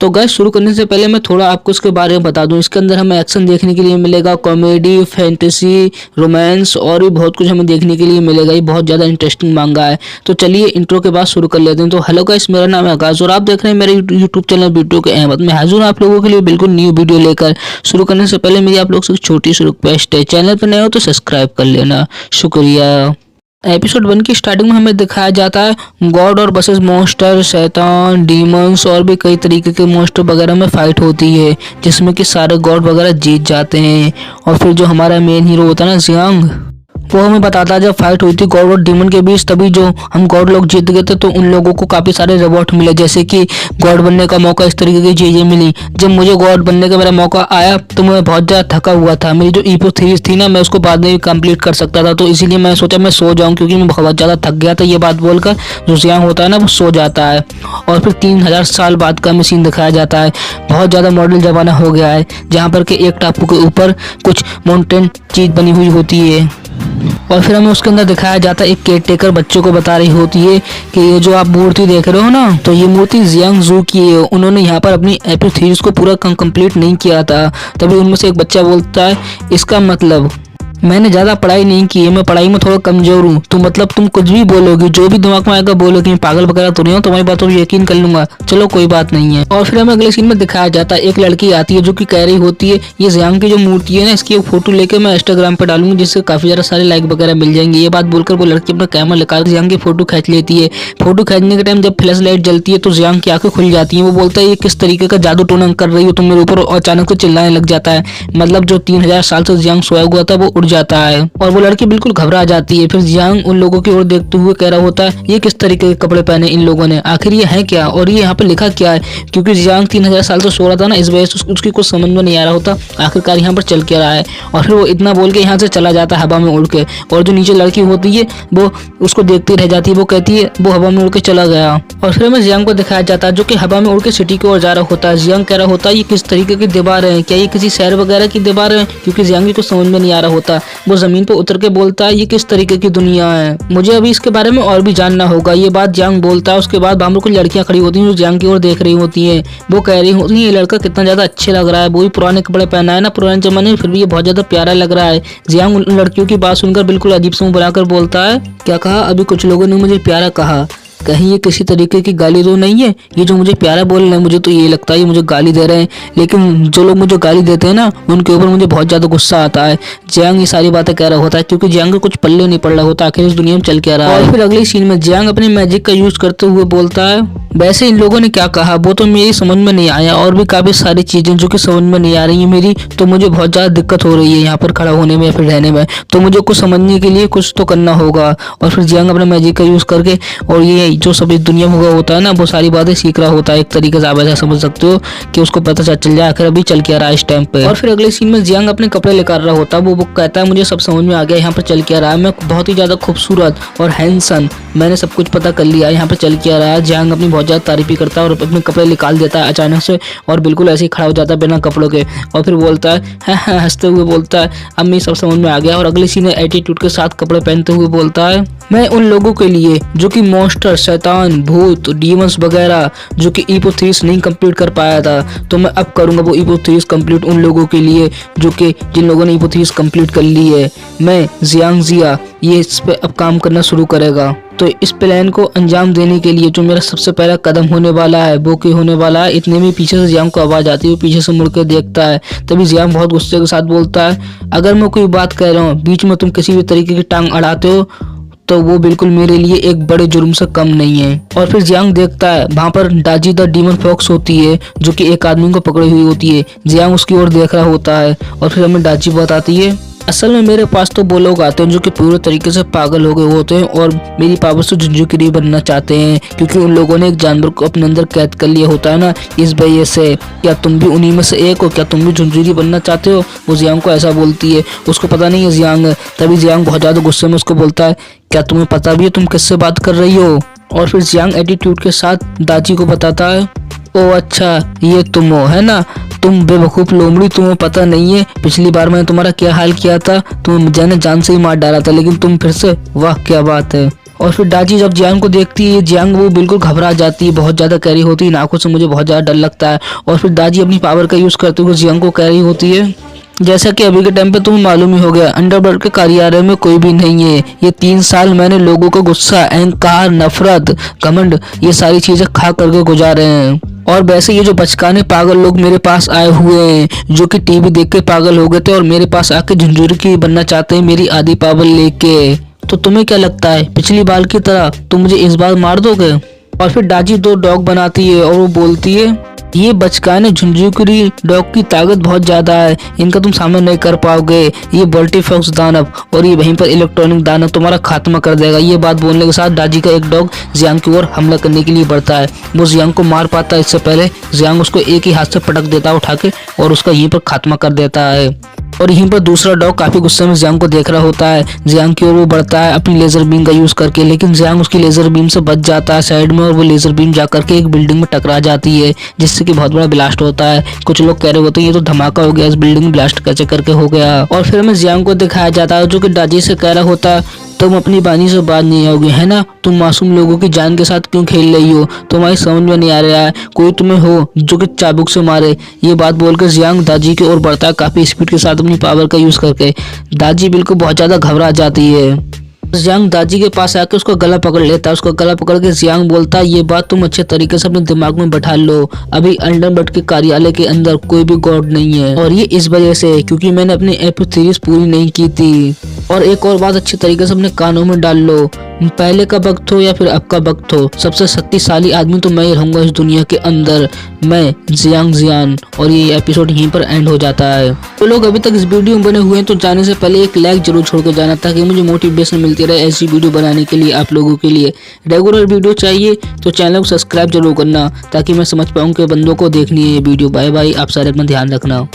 तो गाइस शुरू करने से पहले मैं थोड़ा आपको इसके बारे में बता दूं। इसके अंदर हमें एक्शन देखने के लिए मिलेगा, कॉमेडी, फैंटेसी, रोमांस और भी बहुत कुछ हमें देखने के लिए मिलेगा। ये बहुत ज़्यादा इंटरेस्टिंग मांगा है। तो चलिए इंट्रो के बाद शुरू कर लेते हैं। तो हेलो गाइस, मेरा नाम है आकाश और आप देख रहे हैं मेरे यूट्यूब चैनल वीडियो के अहमद में हाजिर हूं आप लोगों के लिए बिल्कुल न्यू वीडियो लेकर। शुरू करने से पहले मेरी आप लोग से एक छोटी सी रिक्वेस्ट है, चैनल पर नए हो तो सब्सक्राइब कर लेना, शुक्रिया। एपिसोड 1 की स्टार्टिंग में हमें दिखाया जाता है गॉड और वर्सेस मॉन्स्टर, शैतान, डीमंस और भी कई तरीके के मॉन्स्टर वगैरह में फाइट होती है, जिसमें कि सारे गॉड वगैरह जीत जाते हैं। और फिर जो हमारा मेन हीरो होता है ना, जियांग, वो हमें बताता है जब फाइट हुई थी गॉड और डीमन के बीच, तभी जो हम गॉड लोग जीत गए थे तो उन लोगों को काफी सारे रिवॉर्ड मिले, जैसे कि गॉड बनने का मौका, इस तरीके की चीजें मिली। जब मुझे गॉड बनने का मेरा मौका आया तो मैं बहुत ज्यादा थका हुआ था। मेरी जो ईपो सीरीज थी ना, मैं उसको बाद में भी कंप्लीट कर सकता था, तो इसीलिए मैं सोचा मैं सो जाऊं क्योंकि मैं बहुत ज्यादा थक गया था। ये बात बोलकर जो जियांग होता है ना, वो सो जाता है। और फिर 3000 साल बाद का सीन दिखाया जाता है। बहुत ज्यादा मॉडर्न जमाना हो गया है, जहाँ पर के एक टापू के ऊपर कुछ माउंटेन चीज बनी हुई होती है। और फिर हमें उसके अंदर दिखाया जाता है एक केयर टेकर बच्चों को बता रही होती है कि ये जो आप मूर्ति देख रहे हो ना, तो ये मूर्ति जियांग जू की है। उन्होंने यहाँ पर अपनी एपिक सीरीज को पूरा कंप्लीट नहीं किया था। तभी उनमें से एक बच्चा बोलता है, इसका मतलब मैंने ज्यादा पढ़ाई नहीं की है, मैं पढ़ाई में थोड़ा कमजोर हूँ, तो मतलब तुम कुछ भी बोलोगी, जो भी दिमाग में आएगा बोलोगी, मैं पागल वगैरह तो नहीं हूँ, तुम्हारी बातों पर यकीन कर लूंगा, चलो कोई बात नहीं है। और फिर हमें अगले सीन में दिखाया जाता है एक लड़की आती है जो कि कह रही होती है, ये जियांग की जो मूर्ति है ना, इसकी फोटो लेकर मैं इंस्टाग्राम पे डालूंगी, जिससे काफी ज्यादा सारे लाइक वगैरह मिल जाएंगे। ये बात बोलकर वो लड़की अपना कैमरा निकाल जियांग की फोटो खींच लेती है। फोटो खींचने के टाइम जब फ्लैश लाइट जलती है तो जियांग की आंखें खुल जाती है। वो बोलता है, ये किस तरीके का जादू टोना कर रही हो तुम मेरे ऊपर, और अचानक से चिल्लाने लग जाता है। मतलब जो 3000 साल से जियांग सोया हुआ था वो उड़ जाता है और वो लड़की बिल्कुल घबरा जाती है। फिर जियांग उन लोगों की ओर देखते हुए कह रहा होता है, ये किस तरीके के कपड़े पहने इन लोगों ने, आखिर ये है क्या और ये यहाँ पे लिखा क्या है। क्योंकि जियांग 3000 साल से सो रहा था ना, इस वजह से उसकी कुछ समझ में नहीं आ रहा होता आखिरकार यहाँ पर चल क्या रहा है। और फिर वो इतना बोल के यहाँ से चला जाता है हवा में उड़ के। और जो नीचे लड़की होती है वो उसको देखती रह जाती है। वो कहती है वो हवा में उड़ के चला गया। और फिर हमें जियांग को दिखाया जाता है जो कि हवा में उड़ के सिटी की ओर जा रहा होता है। जियांग कह रहा होता है, ये किस तरीके की दीवार है, क्या ये किसी शहर वगैरह की दीवार है, क्योंकि जियांग को समझ में नहीं आ रहा होता। वो जमीन पर उतर के बोलता है, ये किस तरीके की दुनिया है, मुझे अभी इसके बारे में और भी जानना होगा। ये बात जियांग बोलता है। उसके बाद वहां पर कुछ लड़कियां खड़ी होती हैं जो जियांग की ओर देख रही होती हैं। वो कह रही होती हैं, ये लड़का कितना ज्यादा अच्छा लग रहा है, वो भी पुराने कपड़े पहना है ना पुराने जमाने में, फिर भी ये बहुत ज्यादा प्यारा लग रहा है। जियांग उन लड़कियों की बात सुनकर बिल्कुल अजीब सा मुंह बनाकर बोलता है, क्या कहा, अभी कुछ लोगों ने मुझे प्यारा कहा, कहीं ये किसी तरीके की गाली तो नहीं है। ये जो मुझे प्यारा बोल रहे हैं, मुझे तो ये लगता है ये मुझे गाली दे रहे हैं, लेकिन जो लोग मुझे गाली देते हैं ना, उनके ऊपर मुझे बहुत ज्यादा गुस्सा आता है। जियांग ये सारी बातें कह रहा होता है क्योंकि जियांग को कुछ पल्ले नहीं पड़ रहा होता आखिर इस दुनिया में चल क्या रहा है। और फिर अगले सीन में जियांग अपनी मैजिक का यूज करते हुए बोलता है, वैसे इन लोगों ने क्या कहा वो तो मेरी समझ में नहीं आया, और भी काफी सारी चीजें जो कि समझ में नहीं आ रही है मेरी, तो मुझे बहुत ज्यादा दिक्कत हो रही है यहाँ पर खड़ा होने में या फिर रहने में, तो मुझे कुछ समझने के लिए कुछ तो करना होगा। और फिर जियांग अपने मैजिक का यूज करके और ये जो सब इस दुनिया में हुआ होता है ना, वो सारी बातें सीख रहा होता है। एक तरीके से आप ऐसा समझ सकते हो कि उसको पता चल जाए आखिर अभी चल क्या रहा है इस टाइम पे। और फिर अगले सीन में जियांग अपने कपड़े निकाल रहा होता है। वो कहता है, मुझे सब समझ में आ गया यहाँ पर चल क्या रहा है, मैं बहुत ही ज्यादा खूबसूरत और हैंडसम, मैंने सब कुछ पता कर लिया यहाँ पर चल क्या रहा है। जियांग अपनी बहुत ज्यादा तारीफ करता है और अपने कपड़े निकाल देता है अचानक से और बिल्कुल ऐसे ही खड़ा हो जाता है बिना कपड़ों के। और फिर बोलता है, हंसते हुए बोलता है, अब मैं सब समझ में आ गया। और अगले सीन में एटीट्यूड के साथ कपड़े पहनते हुए बोलता है, मैं उन लोगों के लिए जो कि मॉन्स्टर, शैतान, भूत, डीमंस वगैरह जो कि ईपो 3 नहीं कंप्लीट कर पाया था, तो मैं अब करूंगा वो ईपो 3 कंप्लीट उन लोगों के लिए जो कि जिन लोगों ने ईपो 3 कंप्लीट कर ली है। मैं जियांग जिया ये इस पे अब काम करना शुरू करेगा। तो इस प्लान को अंजाम देने के लिए जो मेरा सबसे पहला कदम होने वाला है वो क्या होने वाला है। इतने में पीछे से जियांग को आवाज आती है, पीछे से मुड़ के देखता है। तभी जियांग बहुत गुस्से के साथ बोलता है, अगर मैं कोई बात कह रहा हूँ बीच में तुम किसी भी तरीके की टांग अड़ाते हो तो वो बिल्कुल मेरे लिए एक बड़े जुर्म से कम नहीं है। और फिर जियांग देखता है वहां पर डाजी द डीमन फॉक्स होती है जो कि एक आदमी को पकड़ी हुई होती है। जियांग उसकी ओर देख रहा होता है और फिर हमें डाजी बताती है, असल में मेरे पास तो वो लोग आते हैं जो कि पूरे तरीके से पागल हो गए होते हैं और मेरी पावर से जुंजुकिरी बनना चाहते हैं, क्योंकि उन लोगों ने एक जानवर को अपने अंदर कैद कर लिया होता है ना, इस वजह से। क्या तुम भी उन्हीं में से एक हो, क्या तुम भी जुंजुकिरी बनना चाहते हो। वो जियांग को ऐसा बोलती है, उसको पता नहीं है जियांग। तभी जियांग बहुत ज्यादा गुस्से में उसको बोलता है, क्या तुम्हें पता भी है तुम किससे बात कर रही हो। और फिर जियांग एटीट्यूड के साथ दाची को बताता है, ओ अच्छा ये तुम हो है ना, तुम बेवकूफ लोमड़ी, तुम्हें पता नहीं है पिछली बार मैंने तुम्हारा क्या हाल किया था, तुम्हें मैंने जान से ही मार डाला था, लेकिन तुम फिर से, वाह क्या बात है। और फिर दाजी जब जियांग को देखती है, जियांग वो बिल्कुल घबरा जाती है, बहुत ज्यादा कैरी होती है, नाकों से मुझे बहुत ज्यादा डर लगता है। और फिर दाजी अपनी पावर का यूज करते हुए जियांग को कैरी होती है। जैसा कि अभी के टाइम पे तुम्हें मालूम ही हो गया, अंडरवर्ल्ड के कार्यालय में कोई भी नहीं है। ये 3 साल मैंने लोगों का गुस्सा, अहंकार, नफरत, घमंड, ये सारी चीजें खा करके गुजारे हैं। और वैसे ये जो बचकाने पागल लोग मेरे पास आए हुए हैं, जो कि टीवी देख के पागल हो गए थे और मेरे पास आके झुंझुरकी बनना चाहते हैं मेरी आधी पावर लेके, तो तुम्हें क्या लगता है पिछली बार की तरह तुम मुझे इस बार मार दोगे? और फिर दाजी 2 डॉग बनाती है और वो बोलती है, ये बचकाने झुंझुकरी डॉग की ताकत बहुत ज्यादा है, इनका तुम सामना नहीं कर पाओगे। ये वोल्टीफॉक्स दानव और ये वहीं पर इलेक्ट्रॉनिक दानव तुम्हारा खात्मा कर देगा। ये बात बोलने के साथ दाजी का एक डॉग जियांग की ओर हमला करने के लिए बढ़ता है। वो जियांग को मार पाता है, इससे पहले जियांग उसको एक ही हाथ से पटक देता है उठा के और उसका यहीं पर खात्मा कर देता है। और यहीं पर दूसरा डॉग काफी गुस्से में जियांग को देख रहा होता है। जियांग की ओर वो बढ़ता है अपनी लेजर बीम का यूज करके, लेकिन जियांग उसकी लेजर बीम से बच जाता है साइड में और वो लेजर बीम जाकर के एक बिल्डिंग में टकरा जाती है, जिससे कि बहुत बड़ा ब्लास्ट होता है। कुछ लोग कह रहे होते हैं ये तो धमाका हो गया, इस बिल्डिंग में ब्लास्ट कैसे करके हो गया। और फिर हमें जियांग को दिखाया जाता है जो कि दाजी से कह रहा होता है, तुम अपनी बानी से बात नहीं आओगे है ना, तुम मासूम लोगों की जान के साथ क्यों खेल रही हो, तुम्हारी समझ में नहीं आ रहा है, कोई तुम्हें हो जो कि चाबुक से मारे। ये बात बोलकर जियांग दाजी की ओर बढ़ता है काफी स्पीड के साथ अपनी पावर का यूज करके। दाजी बिल्कुल बहुत ज्यादा घबरा जाती है। जियांग दाजी के पास आके उसका गला पकड़ लेता है। उसका गला पकड़ के जियांग बोलता है, ये बात तुम अच्छे तरीके से अपने दिमाग में बैठा लो, अभी अंडरवर्ल्ड के कार्यालय के अंदर कोई भी गॉड नहीं है, और ये इस वजह से क्योंकि मैंने अपनी एपिक सीरीज पूरी नहीं की थी। और एक और बात अच्छी तरीके से अपने कानों में डाल लो, पहले का वक्त हो या फिर अब का वक्त हो, सबसे शक्तिशाली आदमी तो मैं ही रहूंगा इस दुनिया के अंदर, मैं जियांग जियान। और ये एपिसोड यहीं पर एंड हो जाता है। तो लोग अभी तक इस वीडियो में बने हुए हैं तो जाने से पहले एक लाइक जरूर छोड़ के जाना, ताकि मुझे मोटिवेशन मिलती रहे ऐसी वीडियो बनाने के लिए। आप लोगों के लिए रेगुलर वीडियो चाहिए तो चैनल को सब्सक्राइब जरूर करना, ताकि मैं समझ पाऊँ कि बंदों को देखनी है ये वीडियो। बाय बाय, आप सारे अपना ध्यान रखना।